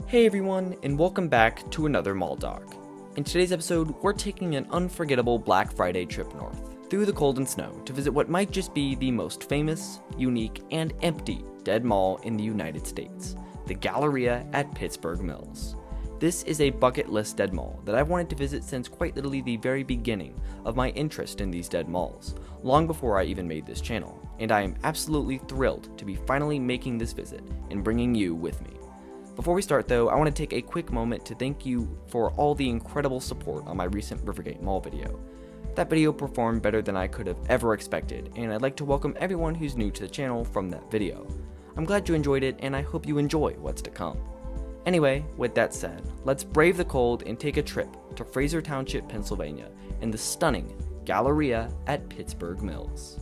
Hey everyone, and welcome back to another MallDoc. In today's episode, we're taking an unforgettable Black Friday trip north, through the cold and snow, to visit what might just be the most famous, unique, and empty dead mall in the United States, the Galleria at Pittsburgh Mills. This is a bucket list dead mall that I've wanted to visit since quite literally the very beginning of my interest in these dead malls, long before I even made this channel, and I am absolutely thrilled to be finally making this visit and bringing you with me. Before we start though, I want to take a quick moment to thank you for all the incredible support on my recent Rivergate Mall video. That video performed better than I could have ever expected, and I'd like to welcome everyone who's new to the channel from that video. I'm glad you enjoyed it, and I hope you enjoy what's to come. Anyway, with that said, let's brave the cold and take a trip to Fraser Township, Pennsylvania, and the stunning Galleria at Pittsburgh Mills.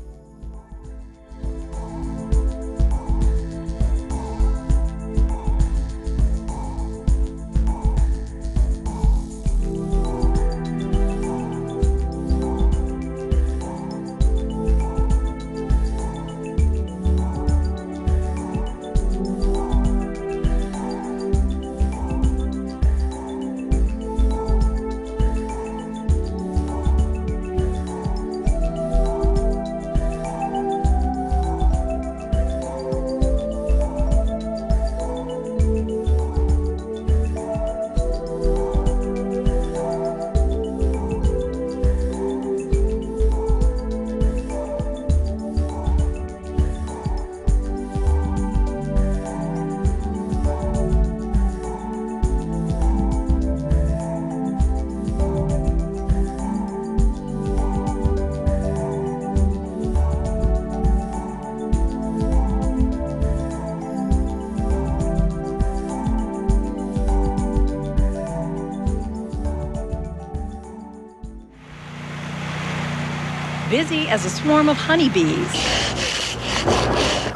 Busy as a swarm of honeybees.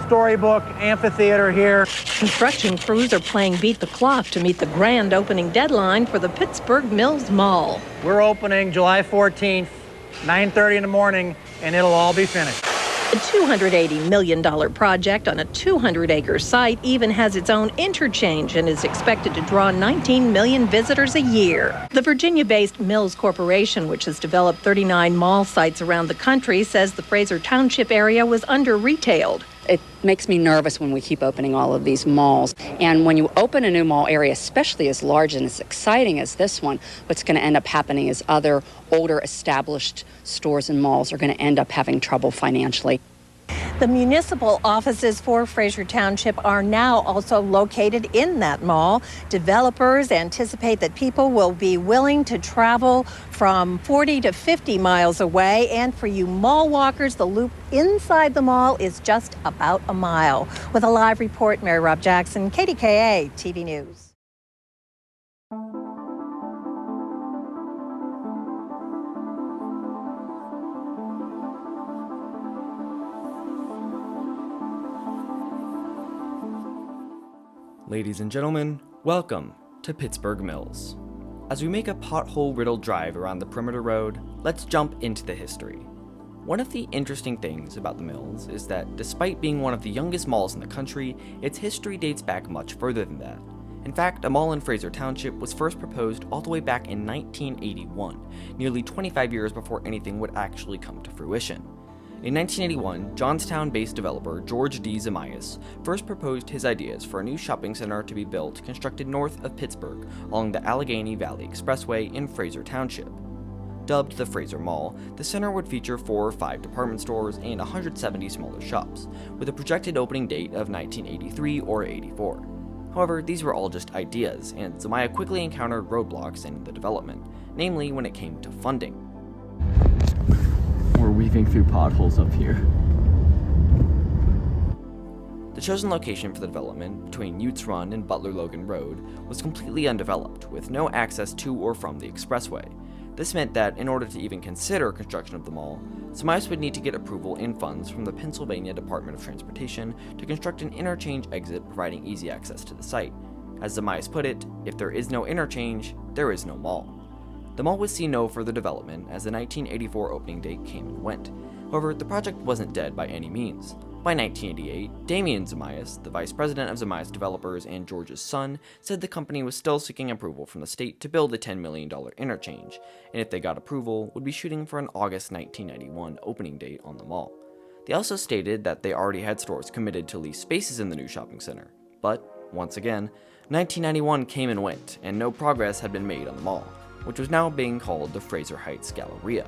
Storybook amphitheater here. Construction crews are playing beat the clock to meet the grand opening deadline for the Pittsburgh Mills Mall. We're opening July 14th, 9:30 in the morning, and it'll all be finished. The $280 million project on a 200-acre site even has its own interchange and is expected to draw 19 million visitors a year. The Virginia-based Mills Corporation, which has developed 39 mall sites around the country, says the Fraser Township area was under-retailed. It makes me nervous when we keep opening all of these malls. And when you open a new mall area, especially as large and as exciting as this one, what's going to end up happening is other older established stores and malls are going to end up having trouble financially. The municipal offices for Fraser Township are now also located in that mall. Developers anticipate that people will be willing to travel from 40 to 50 miles away. And for you mall walkers, the loop inside the mall is just about a mile. With a live report, Mary Rob Jackson, KDKA TV News. Ladies and gentlemen, welcome to Pittsburgh Mills. As we make a pothole-riddled drive around the perimeter road, let's jump into the history. One of the interesting things about the Mills is that despite being one of the youngest malls in the country, its history dates back much further than that. In fact, a mall in Fraser Township was first proposed all the way back in 1981, nearly 25 years before anything would actually come to fruition. In 1981, Johnstown-based developer George D. Zamias first proposed his ideas for a new shopping center to be built constructed north of Pittsburgh along the Allegheny Valley Expressway in Fraser Township. Dubbed the Fraser Mall, the center would feature 4 or 5 department stores and 170 smaller shops, with a projected opening date of 1983 or 84. However, these were all just ideas, and Zamias quickly encountered roadblocks in the development, namely when it came to funding. We're weaving through potholes up here. The chosen location for the development, between Utes Run and Butler Logan Road, was completely undeveloped, with no access to or from the expressway. This meant that, in order to even consider construction of the mall, Zamias would need to get approval and funds from the Pennsylvania Department of Transportation to construct an interchange exit providing easy access to the site. As Zamias put it, if there is no interchange, there is no mall. The mall would see no further development as the 1984 opening date came and went. However, the project wasn't dead by any means. By 1988, Damien Zamias, the vice president of Zamias Developers and George's son, said the company was still seeking approval from the state to build a $10 million interchange, and if they got approval, would be shooting for an August 1991 opening date on the mall. They also stated that they already had stores committed to lease spaces in the new shopping center. But, once again, 1991 came and went, and no progress had been made on the mall, which was now being called the Fraser Heights Galleria.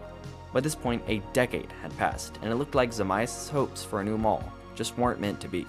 By this point, a decade had passed, and it looked like Zamias' hopes for a new mall just weren't meant to be.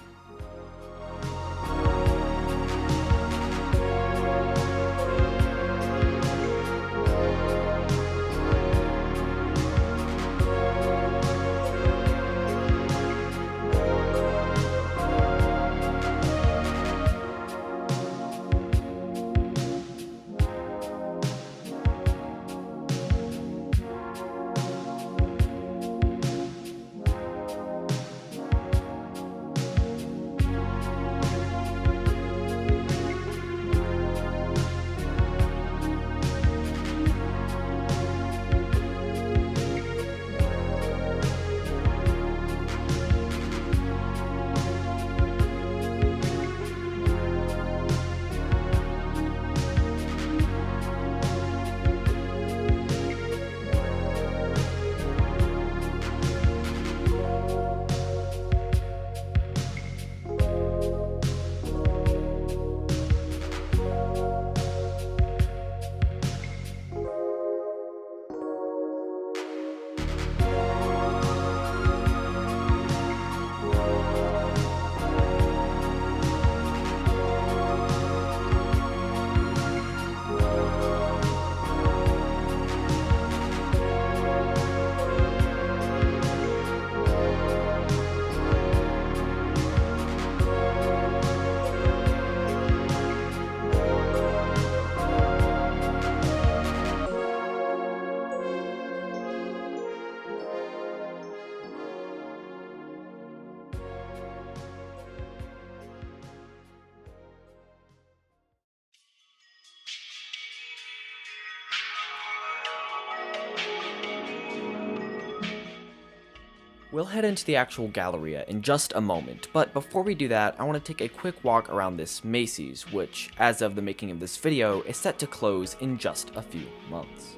We'll head into the actual Galleria in just a moment, but before we do that, I want to take a quick walk around this Macy's, which, as of the making of this video, is set to close in just a few months.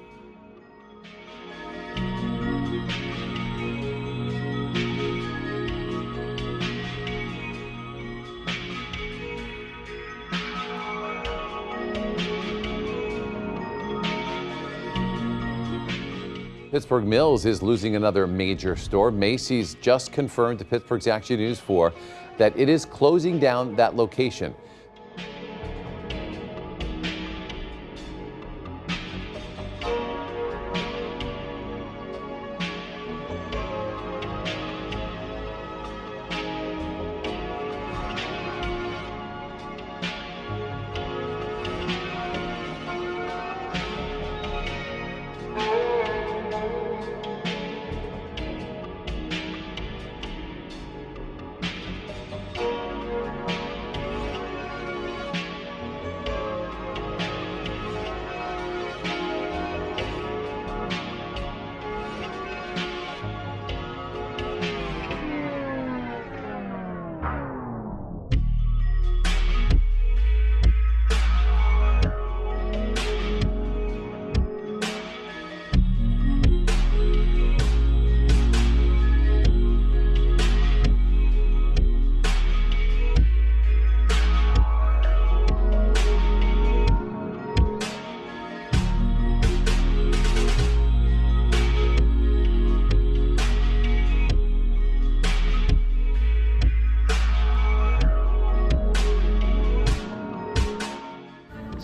Pittsburgh Mills is losing another major store. Macy's just confirmed to Pittsburgh's Action News 4 that it is closing down that location.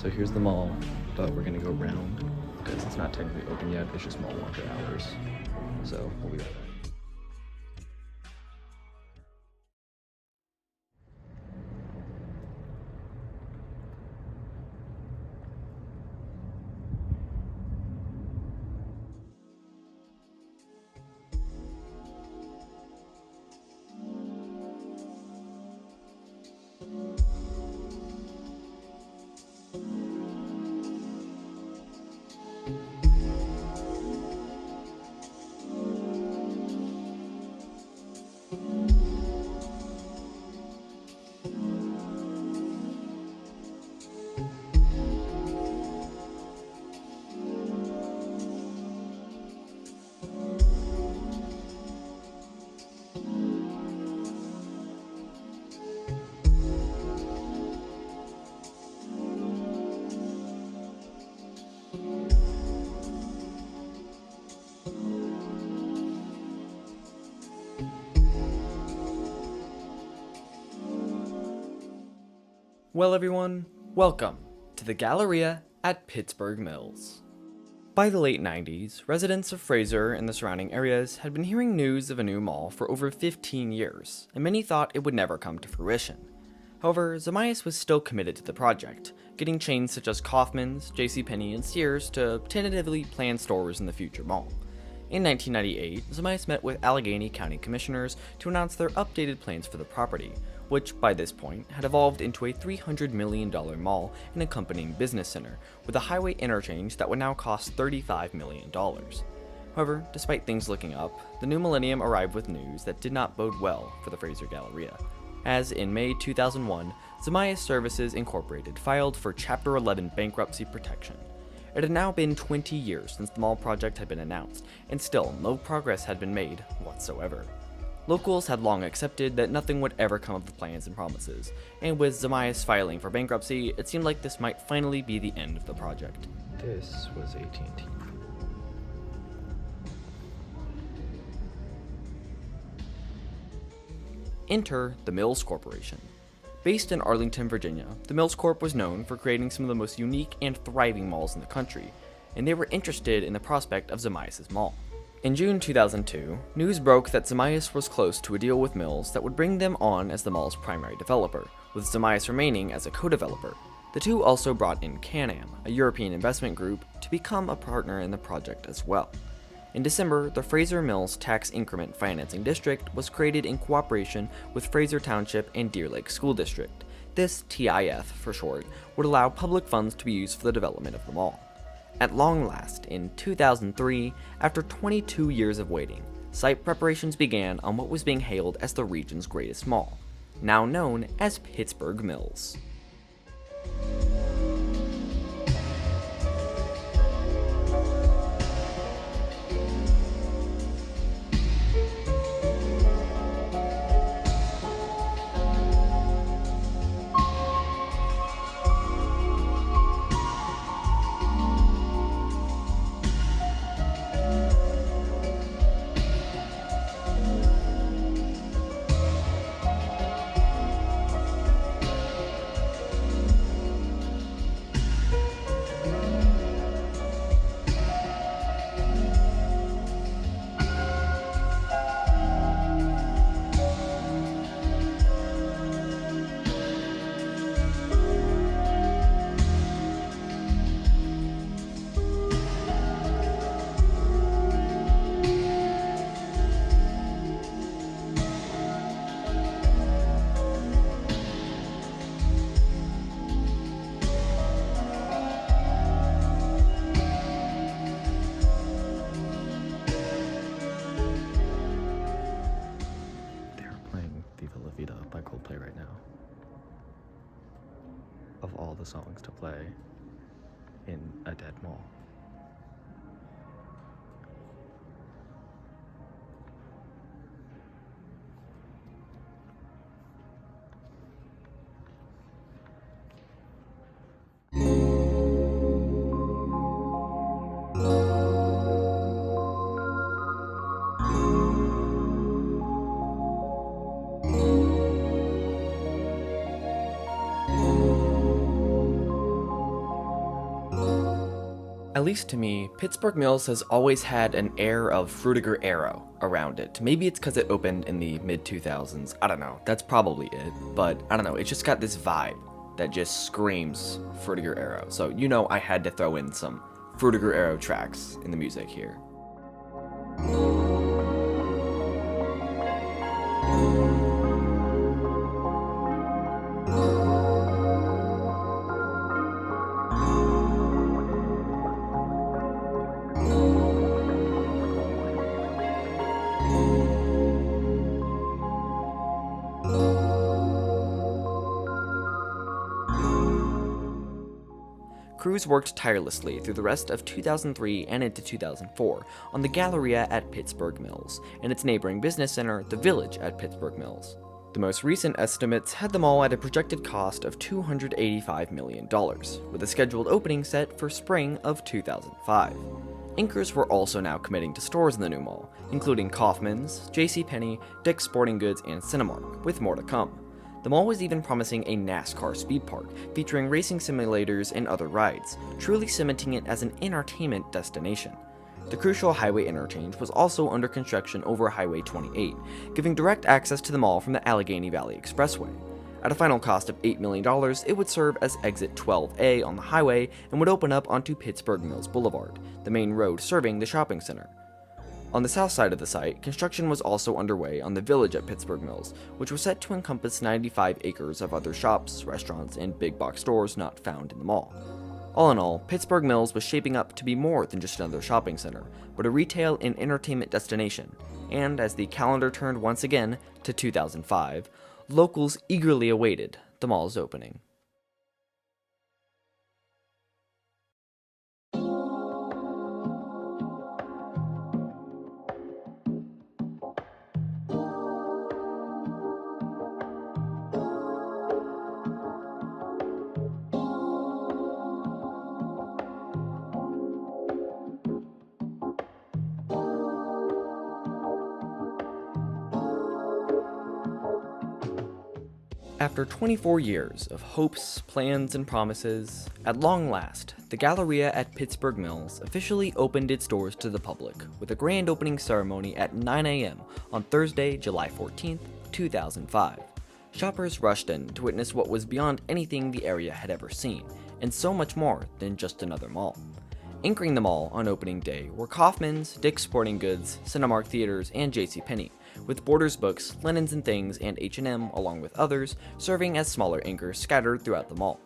So here's the mall, but we're gonna go around because it's not technically open yet, it's just mall worker hours. So we'll be right back. Well everyone, welcome to the Galleria at Pittsburgh Mills. By the late 90s, residents of Fraser and the surrounding areas had been hearing news of a new mall for over 15 years, and many thought it would never come to fruition. However, Z.A.K was still committed to the project, getting chains such as Kaufmann's, JCPenney, and Sears to tentatively plan stores in the future mall. In 1998, Z.A.K met with Allegheny County Commissioners to announce their updated plans for the property, which by this point had evolved into a $300 million mall and accompanying business center, with a highway interchange that would now cost $35 million. However, despite things looking up, the new millennium arrived with news that did not bode well for the Fraser Galleria, as in May 2001, Z.A.K Services Incorporated filed for Chapter 11 bankruptcy protection. It had now been 20 years since the mall project had been announced, and still no progress had been made whatsoever. Locals had long accepted that nothing would ever come of the plans and promises, and with Z.A.K's filing for bankruptcy, it seemed like this might finally be the end of the project. This was AT&T. Enter the Mills Corporation. Based in Arlington, Virginia, the Mills Corp was known for creating some of the most unique and thriving malls in the country, and they were interested in the prospect of Z.A.K's mall. In June 2002, news broke that Z.A.K was close to a deal with Mills that would bring them on as the mall's primary developer, with Z.A.K remaining as a co-developer. The two also brought in Can-Am, a European investment group, to become a partner in the project as well. In December, the Fraser Mills Tax Increment Financing District was created in cooperation with Fraser Township and Deer Lake School District. This TIF, for short, would allow public funds to be used for the development of the mall. At long last, in 2003, after 22 years of waiting, site preparations began on what was being hailed as the region's greatest mall, now known as Pittsburgh Mills. Right now, of all the songs to play in a dead mall. At least to me, Pittsburgh Mills has always had an air of Fruitiger Aero around it. Maybe it's because it opened in the mid-2000s. I don't know. That's probably it. But I don't know. It just got this vibe that just screams Fruitiger Aero. So, you know, I had to throw in some Fruitiger Aero tracks in the music here. Crews worked tirelessly through the rest of 2003 and into 2004 on the Galleria at Pittsburgh Mills, and its neighboring business center, the Village at Pittsburgh Mills. The most recent estimates had them all at a projected cost of $285 million, with a scheduled opening set for spring of 2005. Inkers were also now committing to stores in the new mall, including Kaufmann's, JCPenney, Dick's Sporting Goods, and Cinemark, with more to come. The mall was even promising a NASCAR speed park, featuring racing simulators and other rides, truly cementing it as an entertainment destination. The crucial highway interchange was also under construction over Highway 28, giving direct access to the mall from the Allegheny Valley Expressway. At a final cost of $8 million, it would serve as exit 12A on the highway and would open up onto Pittsburgh Mills Boulevard, the main road serving the shopping center. On the south side of the site, construction was also underway on the village at Pittsburgh Mills, which was set to encompass 95 acres of other shops, restaurants, and big box stores not found in the mall. All in all, Pittsburgh Mills was shaping up to be more than just another shopping center, but a retail and entertainment destination, and as the calendar turned once again to 2005, locals eagerly awaited the mall's opening. After 24 years of hopes, plans, and promises, at long last, the Galleria at Pittsburgh Mills officially opened its doors to the public with a grand opening ceremony at 9 a.m. on Thursday, July 14, 2005. Shoppers rushed in to witness what was beyond anything the area had ever seen, and so much more than just another mall. Anchoring the mall on opening day were Kaufmann's, Dick's Sporting Goods, Cinemark Theaters, and JCPenney, with Borders Books, Linens and Things, and H&M, along with others, serving as smaller anchors scattered throughout the mall.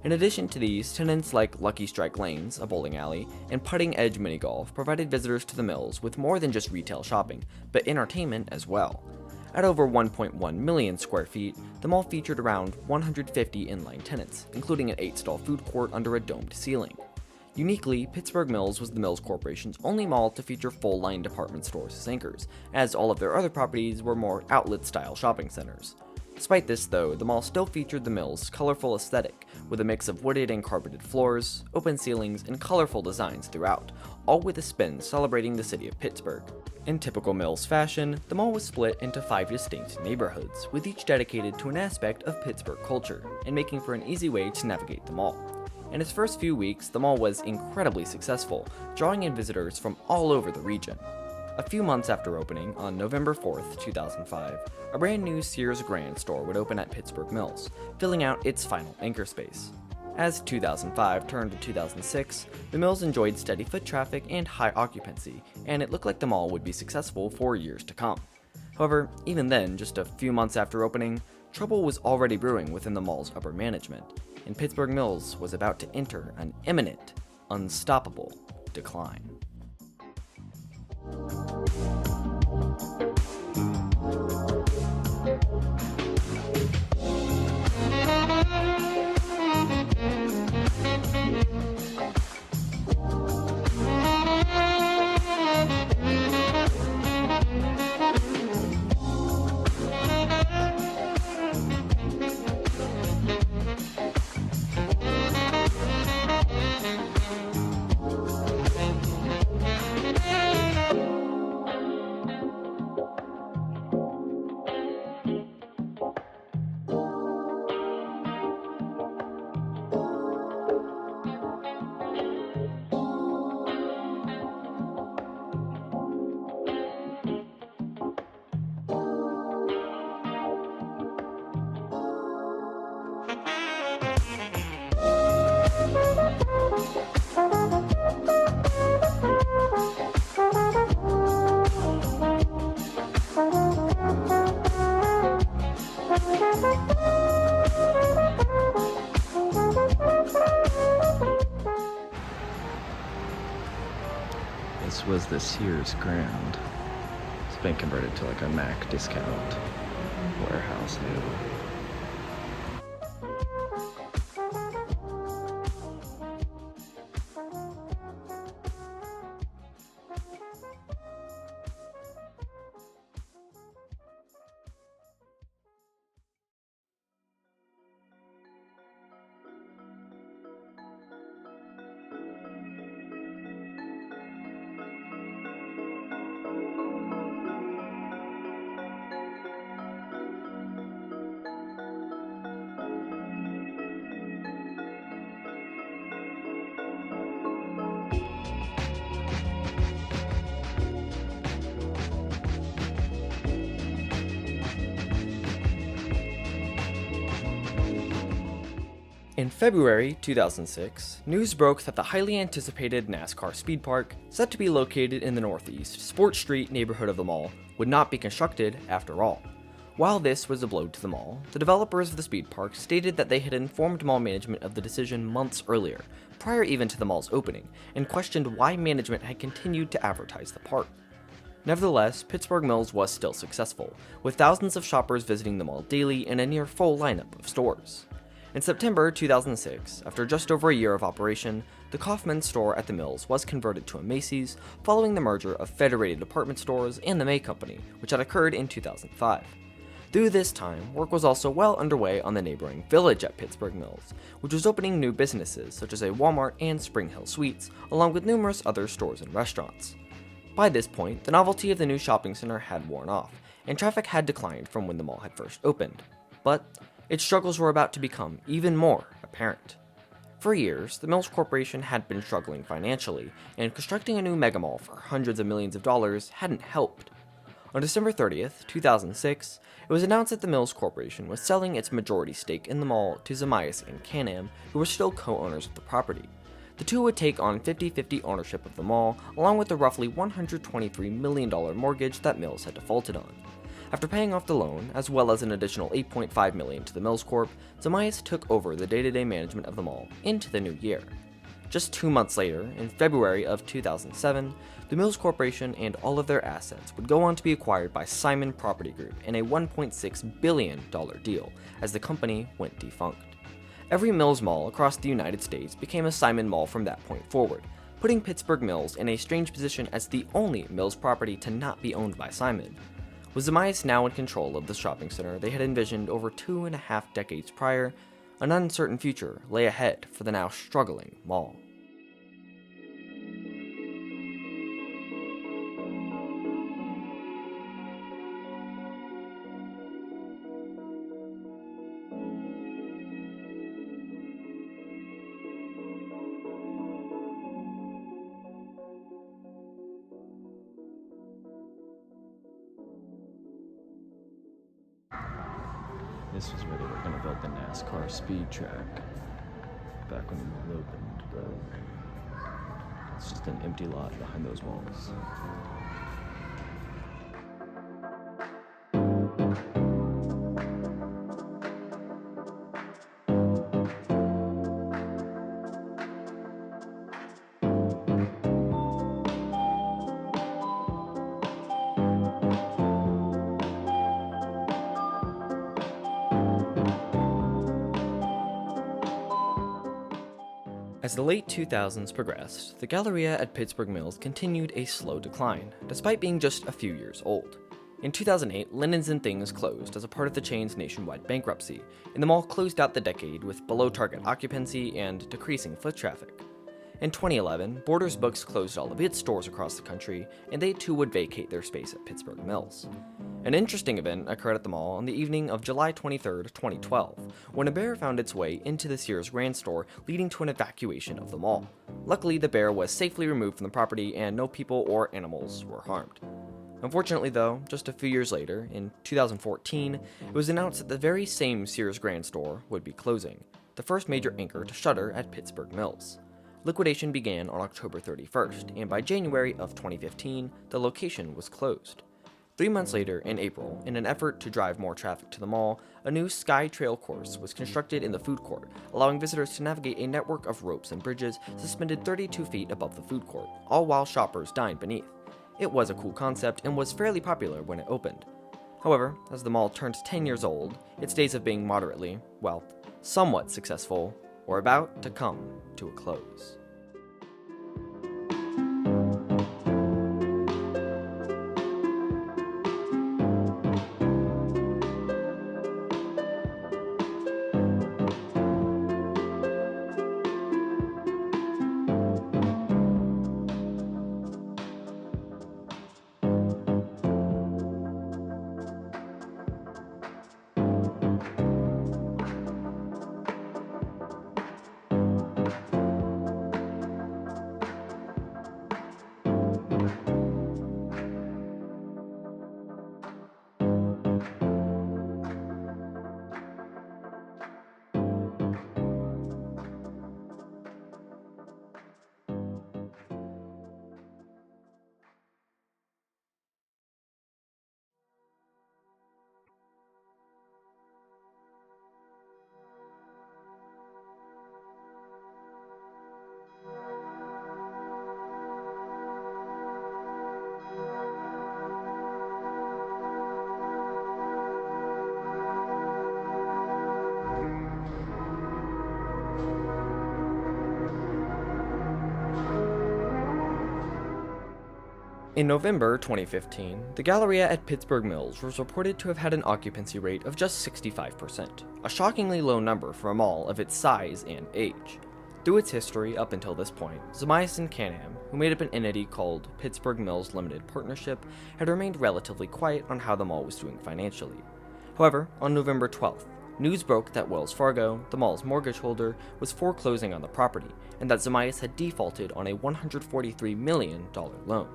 In addition to these, tenants like Lucky Strike Lanes, a bowling alley, and Putting Edge Mini Golf provided visitors to the mills with more than just retail shopping, but entertainment as well. At over 1.1 million square feet, the mall featured around 150 inline tenants, including an 8-stall food court under a domed ceiling. Uniquely, Pittsburgh Mills was the Mills Corporation's only mall to feature full-line department stores as anchors, as all of their other properties were more outlet-style shopping centers. Despite this, though, the mall still featured the Mills' colorful aesthetic, with a mix of wooded and carpeted floors, open ceilings, and colorful designs throughout, all with a spin celebrating the city of Pittsburgh. In typical Mills fashion, the mall was split into 5 distinct neighborhoods, with each dedicated to an aspect of Pittsburgh culture, and making for an easy way to navigate the mall. In its first few weeks, the mall was incredibly successful, drawing in visitors from all over the region. A few months after opening, on November 4th, 2005, a brand new Sears Grand store would open at Pittsburgh Mills, filling out its final anchor space. As 2005 turned to 2006, the Mills enjoyed steady foot traffic and high occupancy, and it looked like the mall would be successful for years to come. However, even then, just a few months after opening, trouble was already brewing within the mall's upper management, and Pittsburgh Mills was about to enter an imminent, unstoppable decline. This was the Sears Grand. It's been converted to like a MAC discount warehouse now. In February 2006, news broke that the highly anticipated NASCAR speed park, set to be located in the northeast Sport Street neighborhood of the mall, would not be constructed after all. While this was a blow to the mall, the developers of the speed park stated that they had informed mall management of the decision months earlier, prior even to the mall's opening, and questioned why management had continued to advertise the park. Nevertheless, Pittsburgh Mills was still successful, with thousands of shoppers visiting the mall daily and a near full lineup of stores. In September 2006, after just over a year of operation, the Kaufman store at the Mills was converted to a Macy's following the merger of Federated Department Stores and the May Company, which had occurred in 2005. Through this time, work was also well underway on the neighboring Village at Pittsburgh Mills, which was opening new businesses such as a Walmart and Spring Hill Suites, along with numerous other stores and restaurants. By this point, the novelty of the new shopping center had worn off, and traffic had declined from when the mall had first opened. But its struggles were about to become even more apparent. For years, the Mills Corporation had been struggling financially, and constructing a new megamall for hundreds of millions of dollars hadn't helped. On December 30th, 2006, it was announced that the Mills Corporation was selling its majority stake in the mall to S.W.A.K and Can-Am, who were still co-owners of the property. The two would take on 50-50 ownership of the mall, along with the roughly $123 million mortgage that Mills had defaulted on. After paying off the loan, as well as an additional $8.5 million to the Mills Corp, S.W.A.K took over the day-to-day management of the mall into the new year. Just 2 months later, in February of 2007, the Mills Corporation and all of their assets would go on to be acquired by Simon Property Group in a $1.6 billion deal, as the company went defunct. Every Mills mall across the United States became a Simon mall from that point forward, putting Pittsburgh Mills in a strange position as the only Mills property to not be owned by Simon. With S.W.A.K now in control of the shopping center they had envisioned over 2.5 decades prior, an uncertain future lay ahead for the now struggling mall. This was where they were going to build the NASCAR speed track back when it opened, but it's just an empty lot behind those walls. As the late 2000s progressed, the Galleria at Pittsburgh Mills continued a slow decline, despite being just a few years old. In 2008, Linens and Things closed as a part of the chain's nationwide bankruptcy, and the mall closed out the decade with below-target occupancy and decreasing foot traffic. In 2011, Borders Books closed all of its stores across the country, and they too would vacate their space at Pittsburgh Mills. An interesting event occurred at the mall on the evening of July 23, 2012, when a bear found its way into the Sears Grand store, leading to an evacuation of the mall. Luckily, the bear was safely removed from the property and no people or animals were harmed. Unfortunately though, just a few years later, in 2014, it was announced that the very same Sears Grand store would be closing, the first major anchor to shutter at Pittsburgh Mills. Liquidation began on October 31st, and by January of 2015, the location was closed. 3 months later, in April, in an effort to drive more traffic to the mall, a new Sky Trail course was constructed in the food court, allowing visitors to navigate a network of ropes and bridges suspended 32 feet above the food court, all while shoppers dined beneath. It was a cool concept and was fairly popular when it opened. However, as the mall turned 10 years old, its days of being moderately, well, somewhat successful, were about to come to a close. In November 2015, the Galleria at Pittsburgh Mills was reported to have had an occupancy rate of just 65%, a shockingly low number for a mall of its size and age. Through its history up until this point, Zomais and Can-Am, who made up an entity called Pittsburgh Mills Limited Partnership, had remained relatively quiet on how the mall was doing financially. However, on November 12th, news broke that Wells Fargo, the mall's mortgage holder, was foreclosing on the property, and that Zomais had defaulted on a $143 million loan.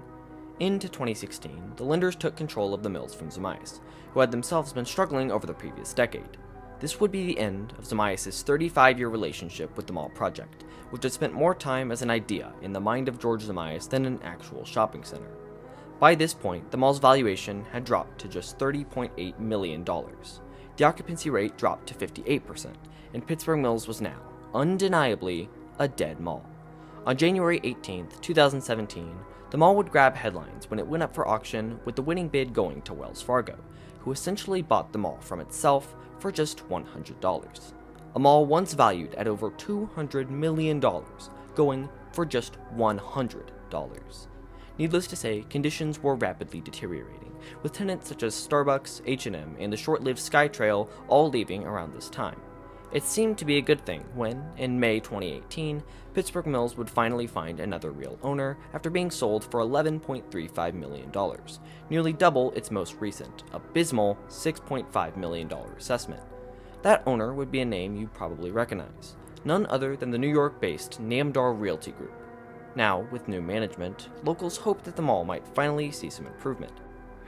Into 2016, the lenders took control of the mills from Zomais, who had themselves been struggling over the previous decade. This would be the end of Zomais' 35-year relationship with the mall project, which had spent more time as an idea in the mind of George Zomais than an actual shopping center. By this point, the mall's valuation had dropped to just $30.8 million. The occupancy rate dropped to 58%, and Pittsburgh Mills was now, undeniably, a dead mall. On January 18, 2017, the mall would grab headlines when it went up for auction, with the winning bid going to Wells Fargo, who essentially bought the mall from itself for just $100. A mall once valued at over $200 million, going for just $100. Needless to say, conditions were rapidly deteriorating, with tenants such as Starbucks, H&M, and the short-lived SkyTrail all leaving around this time. It seemed to be a good thing when, in May 2018, Pittsburgh Mills would finally find another real owner after being sold for $11.35 million, nearly double its most recent, abysmal $6.5 million assessment. That owner would be a name you probably recognize, none other than the New York-based Namdar Realty Group. Now, with new management, locals hoped that the mall might finally see some improvement.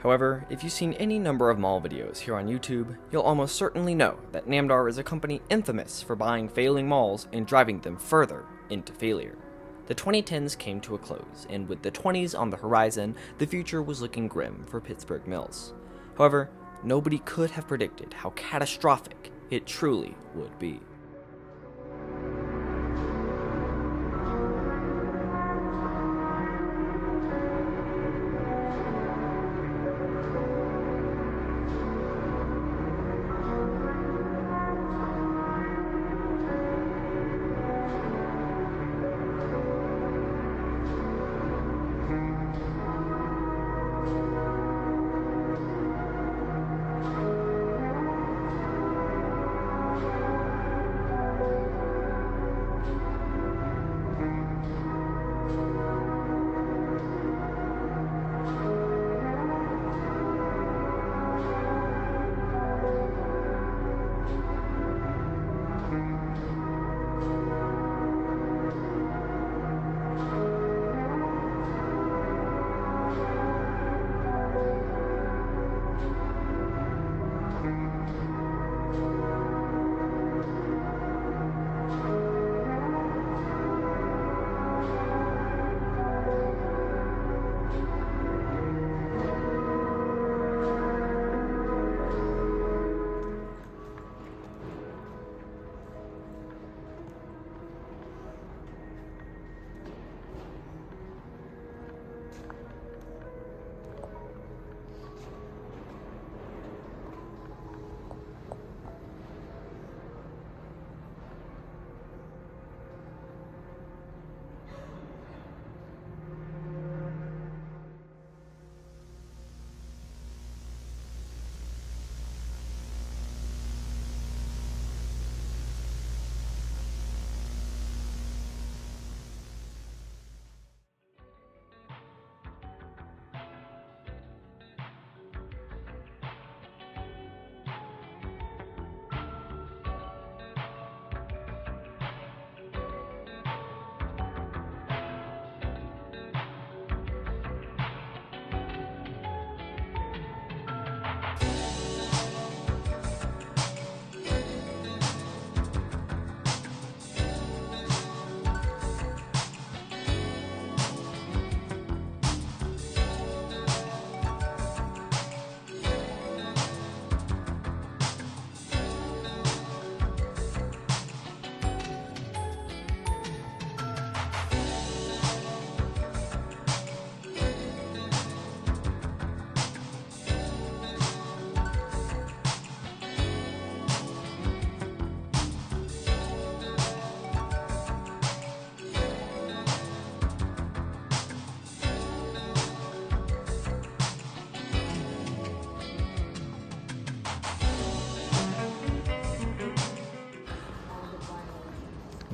However, if you've seen any number of mall videos here on YouTube, you'll almost certainly know that Namdar is a company infamous for buying failing malls and driving them further into failure. The 2010s came to a close, and with the 20s on the horizon, the future was looking grim for Pittsburgh Mills. However, nobody could have predicted how catastrophic it truly would be.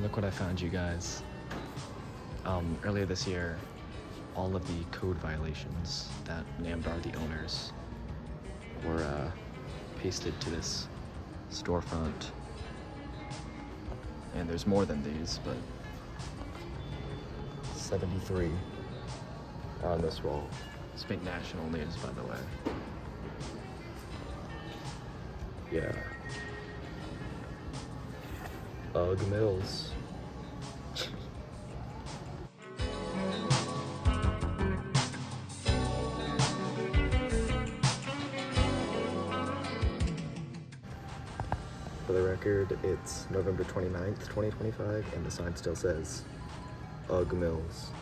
Look what I found, you guys. Earlier this year, all of the code violations that Namdar, the owners, were pasted to this storefront. And there's more than these, but 73 on this wall. Speak national news, by the way. Yeah. Ugg Mills. For the record, it's November 29th, 2025, and the sign still says Ugg Mills.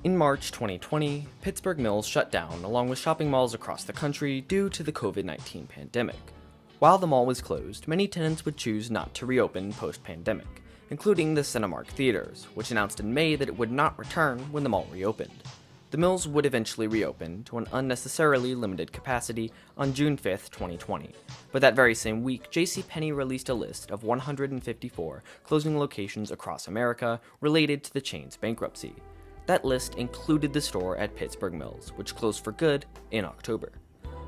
In March 2020, Pittsburgh Mills shut down along with shopping malls across the country due to the COVID-19 pandemic. While the mall was closed, many tenants would choose not to reopen post-pandemic, including the Cinemark theaters, which announced in May that it would not return when the mall reopened. The Mills would eventually reopen to an unnecessarily limited capacity on June 5th, 2020, but that very same week, JCPenney released a list of 154 closing locations across America related to the chain's bankruptcy. That list included the store at Pittsburgh Mills, which closed for good in October.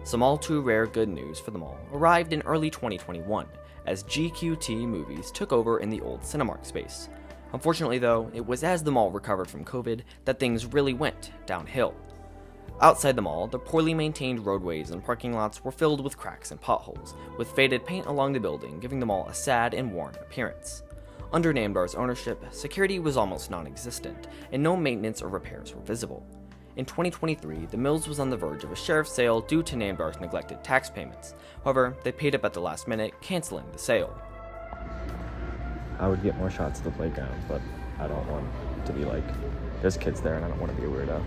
Some all too rare good news for the mall arrived in early 2021, as GQT Movies took over in the old Cinemark space. Unfortunately though, it was as the mall recovered from COVID that things really went downhill. Outside the mall, the poorly maintained roadways and parking lots were filled with cracks and potholes, with faded paint along the building giving the mall a sad and worn appearance. Under Namdar's ownership, security was almost non-existent, and no maintenance or repairs were visible. In 2023, the Mills was on the verge of a sheriff's sale due to Namdar's neglected tax payments. However, they paid up at the last minute, canceling the sale. I would get more shots at the playground, but I don't want to be like, there's kids there and I don't want to be a weirdo.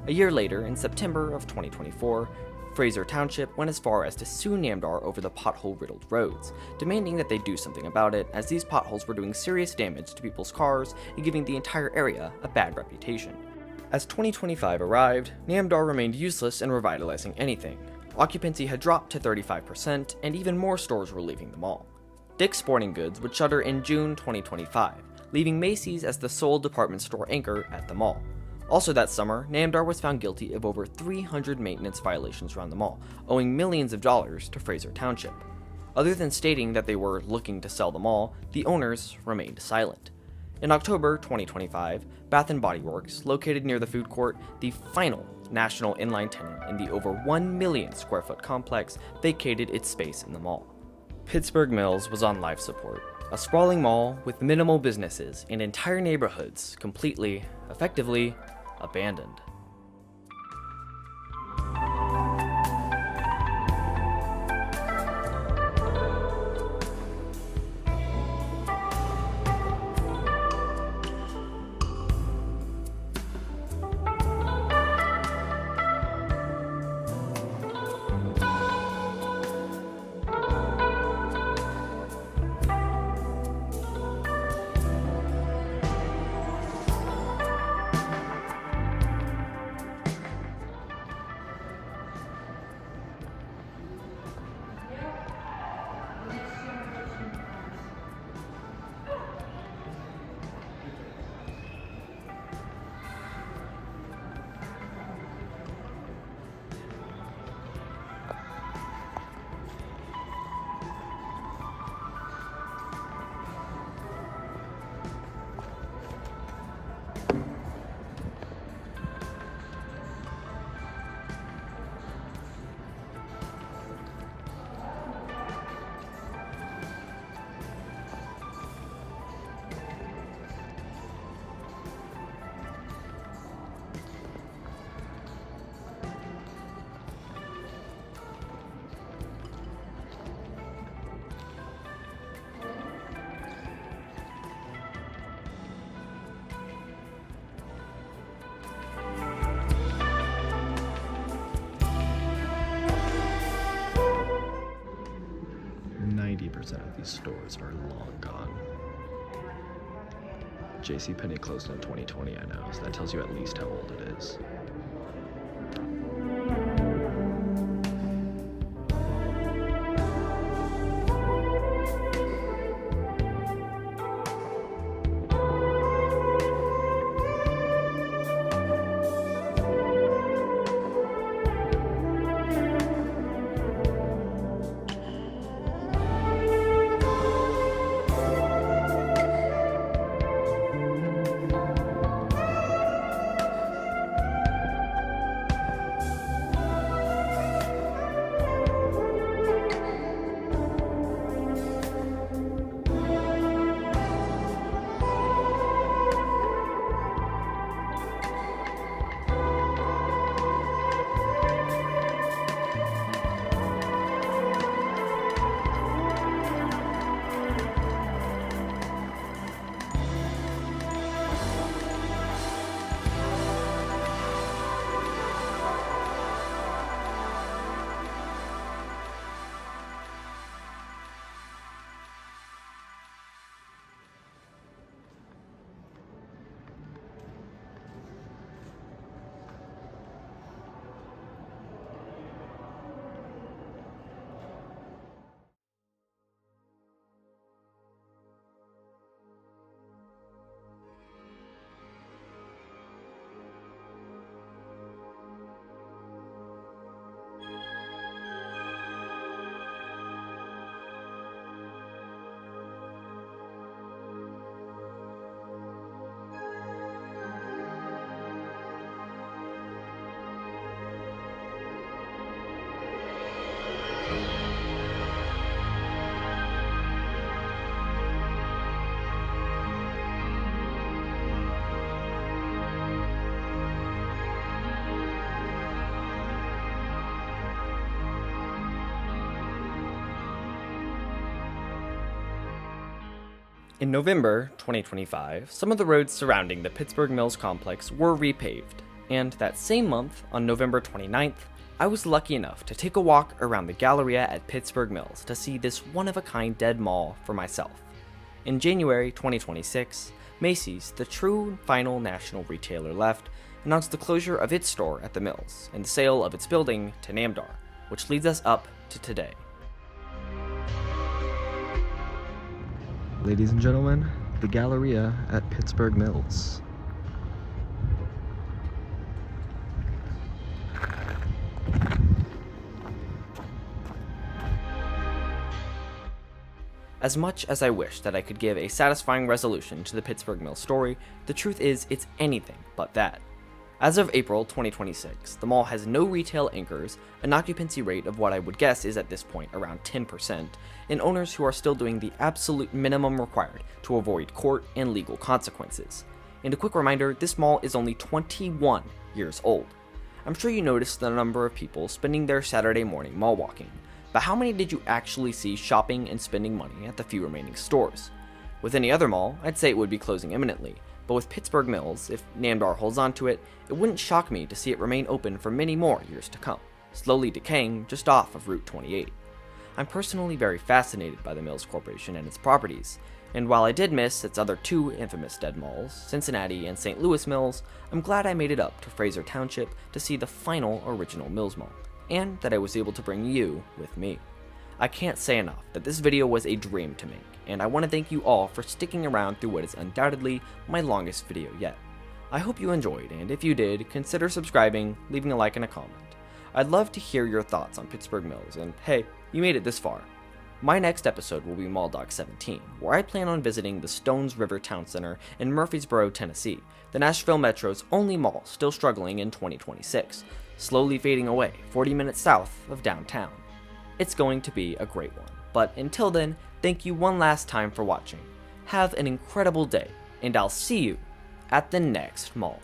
A year later, in September of 2024, Fraser Township went as far as to sue Namdar over the pothole-riddled roads, demanding that they do something about it, as these potholes were doing serious damage to people's cars and giving the entire area a bad reputation. As 2025 arrived, Namdar remained useless in revitalizing anything. Occupancy had dropped to 35%, and even more stores were leaving the mall. Dick's Sporting Goods would shutter in June 2025, leaving Macy's as the sole department store anchor at the mall. Also that summer, Namdar was found guilty of over 300 maintenance violations around the mall, owing millions of dollars to Fraser Township. Other than stating that they were looking to sell the mall, the owners remained silent. In October 2025, Bath & Body Works, located near the food court, the final national inline tenant in the over 1 million square foot complex, vacated its space in the mall. Pittsburgh Mills was on life support, a sprawling mall with minimal businesses and entire neighborhoods completely, effectively, abandoned. of these stores are long gone. JCPenney closed in 2020, I know, so that tells you at least how old it is. In November 2025, some of the roads surrounding the Pittsburgh Mills complex were repaved, and that same month, on November 29th, I was lucky enough to take a walk around the Galleria at Pittsburgh Mills to see this one-of-a-kind dead mall for myself. In January 2026, Macy's, the true final national retailer left, announced the closure of its store at the Mills and the sale of its building to Namdar, which leads us up to today. Ladies and gentlemen, the Galleria at Pittsburgh Mills. As much as I wish that I could give a satisfying resolution to the Pittsburgh Mills story, the truth is it's anything but that. As of April 2026, the mall has no retail anchors, an occupancy rate of what I would guess is at this point around 10%, and owners who are still doing the absolute minimum required to avoid court and legal consequences. And a quick reminder, this mall is only 21 years old. I'm sure you noticed the number of people spending their Saturday morning mall walking, but how many did you actually see shopping and spending money at the few remaining stores? With any other mall, I'd say it would be closing imminently, but with Pittsburgh Mills, if Namdar holds on to it, it wouldn't shock me to see it remain open for many more years to come, slowly decaying just off of Route 28. I'm personally very fascinated by the Mills Corporation and its properties, and while I did miss its other two infamous dead malls, Cincinnati and St. Louis Mills, I'm glad I made it up to Fraser Township to see the final original Mills Mall, and that I was able to bring you with me. I can't say enough that this video was a dream to make, and I want to thank you all for sticking around through what is undoubtedly my longest video yet. I hope you enjoyed, and if you did, consider subscribing, leaving a like and a comment. I'd love to hear your thoughts on Pittsburgh Mills, and hey, you made it this far. My next episode will be MallDoc 17, where I plan on visiting the Stones River Town Center in Murfreesboro, Tennessee, the Nashville Metro's only mall still struggling in 2026, slowly fading away 40 minutes south of downtown. It's going to be a great one, but until then, thank you one last time for watching. Have an incredible day, and I'll see you at the next mall.